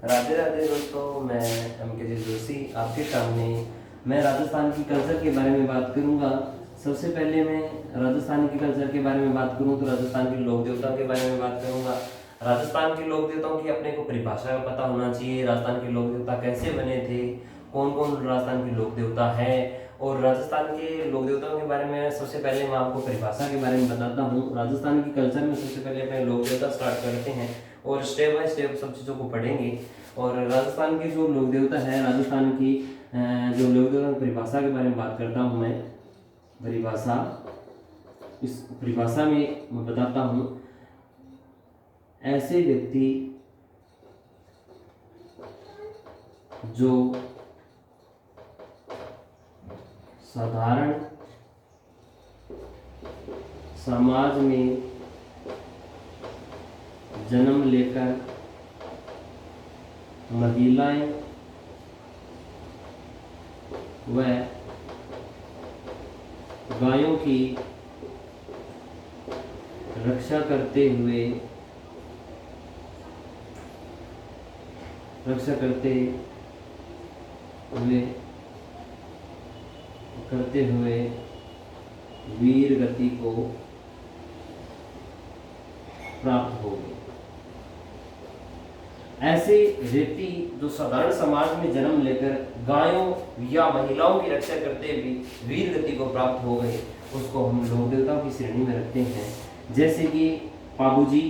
राधे राधे दोस्तों, मैं MK जोशी आपके सामने मैं राजस्थान की कल्चर के बारे में बात करूंगा। सबसे पहले मैं राजस्थान की कल्चर के बारे में बात करूं तो राजस्थान के लोक देवताओं के बारे में बात करूंगा। राजस्थान के लोक देवताओं की अपने को परिभाषा पता होना चाहिए। राजस्थान के लोक देवता कैसे बने थे, कौन कौन राजस्थान के लोक देवता हैं, और राजस्थान के लोक देवताओं के बारे में सबसे पहले मैं आपको परिभाषा के बारे में बताता हूँ। राजस्थान की कल्चर में सबसे पहले अपने लोक देवता स्टार्ट करते हैं और स्टेप बाय स्टेप सब चीज़ों को पढ़ेंगे। और राजस्थान के जो लोक देवता है, राजस्थान की जो लोक देवता की परिभाषा के बारे में बात करता हूँ मैं। परिभाषा, इस परिभाषा में मैं बताता हूँ, ऐसे व्यक्ति जो साधारण समाज में जन्म लेकर महिलाएं व गायों की रक्षा करते हुए वीर गति को प्राप्त हो गए। ऐसे व्यक्ति जो साधारण समाज में जन्म लेकर गायों या महिलाओं की रक्षा करते हुए वीर गति को प्राप्त हो गए, उसको हम लोक देवताओं की श्रेणी में रखते हैं। जैसे कि पाबूजी,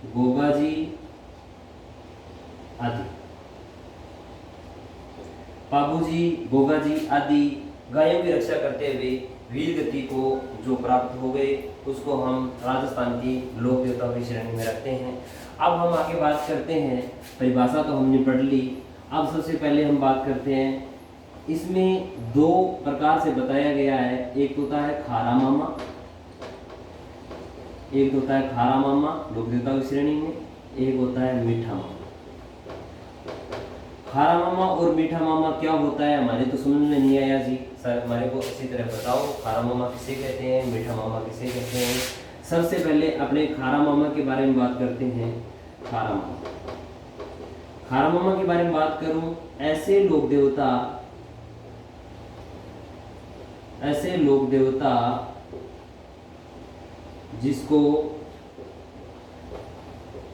गोगाजी आदि। पाबूजी, गोगाजी आदि गायों की रक्षा करते हुए वीर गति को जो प्राप्त हो गए, उसको हम राजस्थान की लोक देवताओं की श्रेणी में रखते हैं। अब हम आगे बात करते हैं। परिभाषा तो हमने पढ़ ली। अब सबसे पहले हम बात करते हैं, इसमें दो प्रकार से बताया गया है। एक होता है खारा मामा, लोक देवताओं की श्रेणी में। एक होता है मीठा मामा। खारा मामा और मीठा मामा क्या होता है, हमारे तो समझ में नहीं आया जी। सर हमारे को अच्छी तरह बताओ, खारा मामा किसे कहते हैं, मीठा मामा किसे कहते हैं। सबसे पहले अपने खारा मामा के बारे में बात करते हैं। खारा मामा के बारे में बात करूं, ऐसे लोक देवता जिसको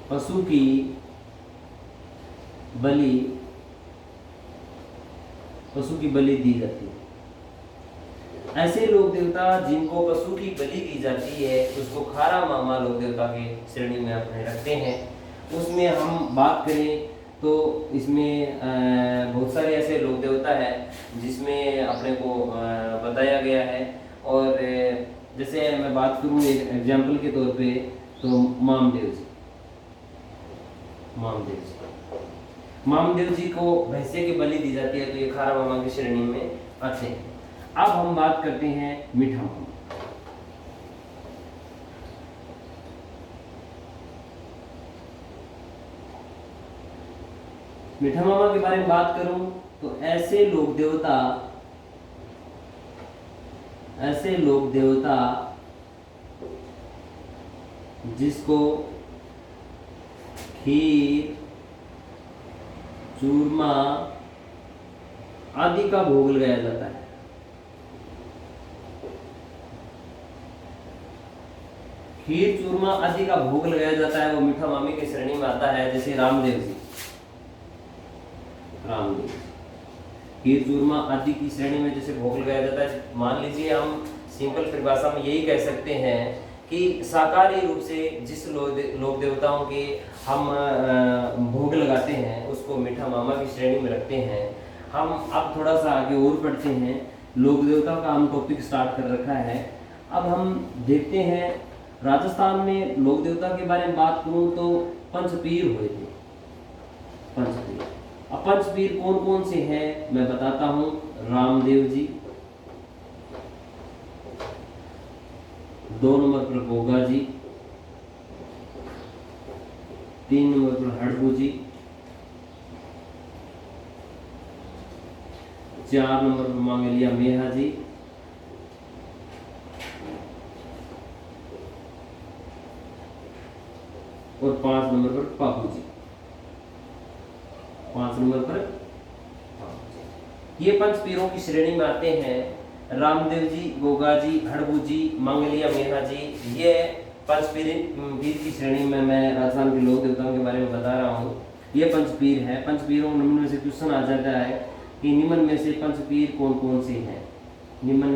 पशु की बलि दी जाती है। ऐसे लोक देवता जिनको पशु की बलि दी जाती है, उसको खारा मामा लोक देवता के श्रेणी में अपने रखते हैं। उसमें हम बात करें तो इसमें बहुत सारे ऐसे लोक देवता है जिसमें अपने को बताया गया है। और जैसे मैं बात करूं एक एग्जाम्पल के तौर पे, तो मामदेव जी को भैंसे की बलि दी जाती है, तो ये खारा मामा की श्रेणी में आते हैं। अब हम बात करते हैं मीठा मामा। मीठा मामा के बारे में बात करूं तो ऐसे लोक देवता जिसको खीर, चूरमा आदि का भोग लगाया जाता है। खीर, चूरमा आदि का भोग लगाया जाता है, वो मीठा मामी की श्रेणी में आता है। जैसे रामदेव जी खीर, चूरमा आदि की श्रेणी में जैसे भोग लगाया जाता है। मान लीजिए हम सिंपल परिभाषा में यही कह सकते हैं कि शाकाहारी रूप से जिस लोक देवताओं के हम भोग लगाते हैं, उसको मीठा मामा की श्रेणी में रखते हैं। हम अब थोड़ा सा आगे और बढ़ते हैं। लोक देवताओं का हम टॉपिक स्टार्ट कर रखा है। अब हम देखते हैं राजस्थान में लोक देवता के बारे में बात करूं तो पंचपीर हुए थे। अब पंचपीर कौन कौन से हैं मैं बताता हूं। रामदेव जी, 2 नंबर पर गोगा जी, 3 नंबर पर हड़बू जी, 4 नंबर पर मांगलिया मेहा जी, 5 और 5 नंबर पर बापू जी। 5 नंबर पर बापू जी। ये पंच पीरों की श्रेणी में आते हैं। रामदेव जी, गोगा जी, हड़बू जी, मंगलिया मेहा जी, ये पंच पीर की श्रेणी में मैं राजस्थान के लोक देवताओं के बारे में बता रहा हूँ। ये पंच पीर है। पंच पीरों निम्न में से क्वेश्चन आ जाता है कि निम्न में से पंच पीर कौन कौन से हैं। निम्न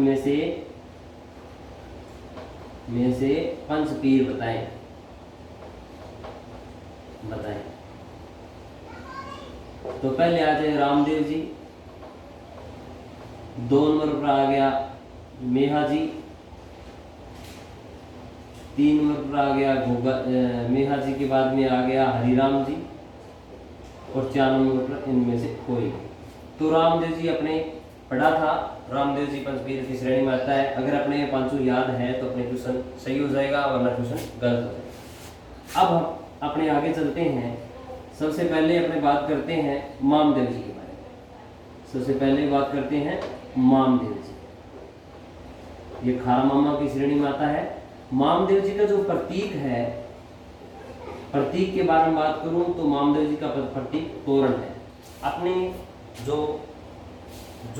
में से पंच पीर बताएं। तो पहले आ जाए रामदेव जी, 2 नंबर पर आ गया मेहा जी, 3 नंबर पर आ गया गोगा। मेहा जी के बाद में आ गया हरिराम जी, और 4 नंबर पर इनमें से कोई। तो रामदेव जी अपने पढ़ा था। रामदेव जी पंचपीर की श्रेणी में आता है। अगर अपने पांचों याद है तो अपने क्वेश्चन सही हो जाएगा, वरना क्वेश्चन गलत हो जाएगा। अब हम अपने आगे चलते हैं। सबसे पहले अपने बात करते हैं मामदेव जी के बारे में। सबसे पहले बात करते हैं मामदेव जी। ये खारा मामा की श्रेणी में आता है। मामदेव जी का जो प्रतीक है, प्रतीक के बारे में बात करूं तो मामदेव जी का प्रतीक तोरण है। अपने जो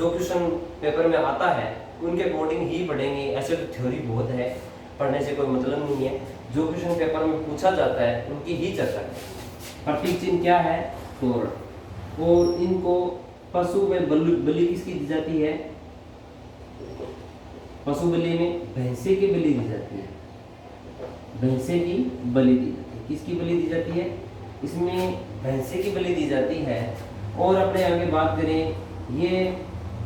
क्वेश्चन पेपर में आता है उनके अकॉर्डिंग ही पढ़ेंगे। ऐसे तो थ्योरी बहुत है, पढ़ने से कोई मतलब नहीं है। जो क्वेश्चन पेपर में पूछा जाता है उनकी ही चर्चा करें। प्रतीक चिन्ह क्या है? तोरण। और इनको पशु में बलि किसकी दी जाती है? पशु बलि में भैंसे की बलि दी जाती है। भैंसे की बलि दी जाती है। किसकी बलि दी जाती है? इसमें भैंसे की बलि दी जाती है। और अपने आगे बात करें, ये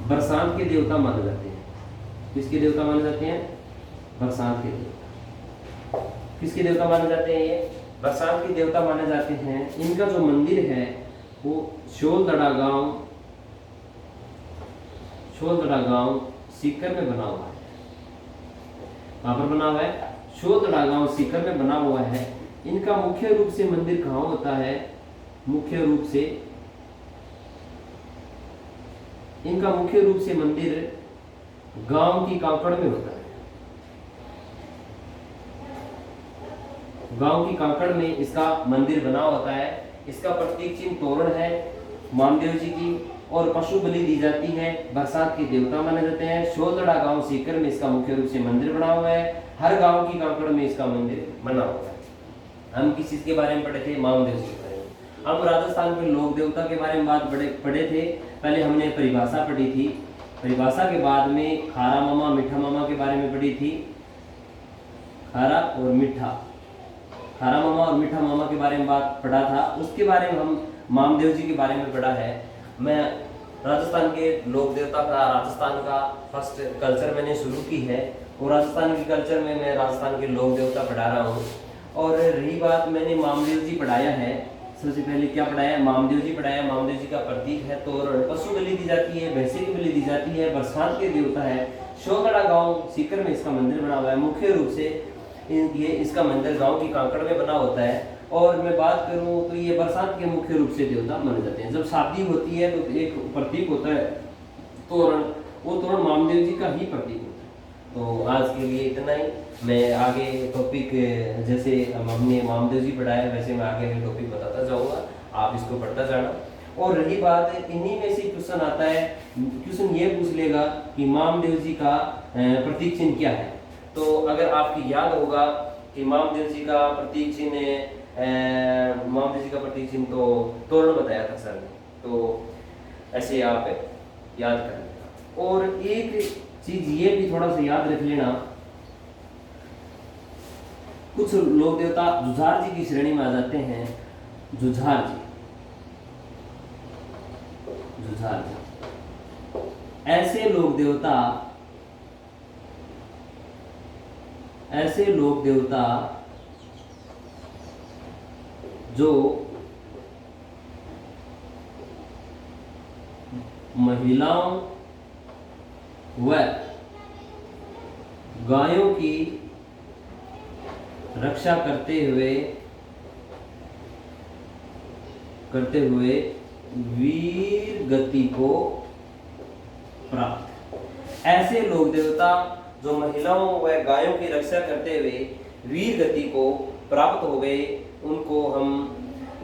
बरसात के देवता माने जाते हैं। किसके देवता माने जाते हैं? बरसात के देवता। किसके देवता माने जाते हैं? ये बरसात के देवता माने जाते हैं। इनका जो मंदिर है वो शोलदड़ा गांव सीकर में बना हुआ है। कहाँ पर बना हुआ है? शोलदड़ा गांव सीकर में बना हुआ है। इनका मुख्य रूप से मंदिर कहाँ होता है? इनका मुख्य रूप से मंदिर गांव की कांकड़ में होता है। गांव की कांकड़ में इसका मंदिर बना होता है। इसका प्रतीक चिन्ह तोरण है मामदेव जी की, और पशु बलि दी जाती है। बरसात के देवता माने जाते हैं। शोलदड़ा गांव सीकर में इसका मुख्य रूप से मंदिर बना हुआ है। हर गांव की कांकड़ में इसका मंदिर बना हुआ है। हम किस चीज के बारे में पढ़े थे? मामदेव जी के बारे में। हम राजस्थान के लोक देवता के बारे में पढ़े थे। पहले हमने परिभाषा पढ़ी थी। परिभाषा के बाद में खारा मामा, मीठा मामा के बारे में पढ़ी थी। खारा और मीठा, खारा मामा और मीठा मामा के बारे में पढ़ा था। उसके बारे में हम मामदेव जी के बारे में पढ़ा है। मैं राजस्थान के लोक देवता का, राजस्थान का फर्स्ट कल्चर मैंने शुरू की है, और राजस्थान के कल्चर में मैं राजस्थान के लोक देवता पढ़ा रहा हूँ। और रही बात, मैंने मामदेव जी पढ़ाया है। सबसे पहले क्या पढ़ाया? मामदेव जी पढ़ाया। मामदेव जी का प्रतीक है तोरण। पशु बलि दी जाती है, भैंसे की बलि दी जाती है। बरसात के देवता है। शोलदड़ा गांव सीकर में इसका मंदिर बना हुआ है। मुख्य रूप से ये इसका मंदिर गांव की कांकड़ में बना होता है। और मैं बात करूं तो ये बरसात के मुख्य रूप से देवता माने जाते हैं। जब शादी होती है तो एक प्रतीक होता है तोरण, वो तोरण मामदेव जी का ही प्रतीक होता है। तो आज के लिए इतना ही। मैं आगे टॉपिक, जैसे हमने मामदेव जी पढ़ाया वैसे मैं आगे भी टॉपिक बताता जाऊंगा, आप इसको पढ़ता जाना। और रही बात, इन्हीं में से क्वेश्चन आता है, क्वेश्चन ये पूछ लेगा कि मामदेव जी का प्रतीक चिन्ह क्या है। तो अगर आपकी याद होगा कि मामदेव जी का प्रतीक चिन्ह तो तोरण बताया था सर ने, तो ऐसे आप याद कर लेना। और एक चीज ये भी थोड़ा सा याद रख लेना, कुछ लोक देवता जुझार जी की श्रेणी में आ जाते हैं। जुझार जी ऐसे लोक देवता जो महिलाओं व गायों की रक्षा करते हुए वीर गति को प्राप्त। ऐसे लोक देवता जो महिलाओं व गायों की रक्षा करते हुए वीर गति को प्राप्त हो गए उनको हम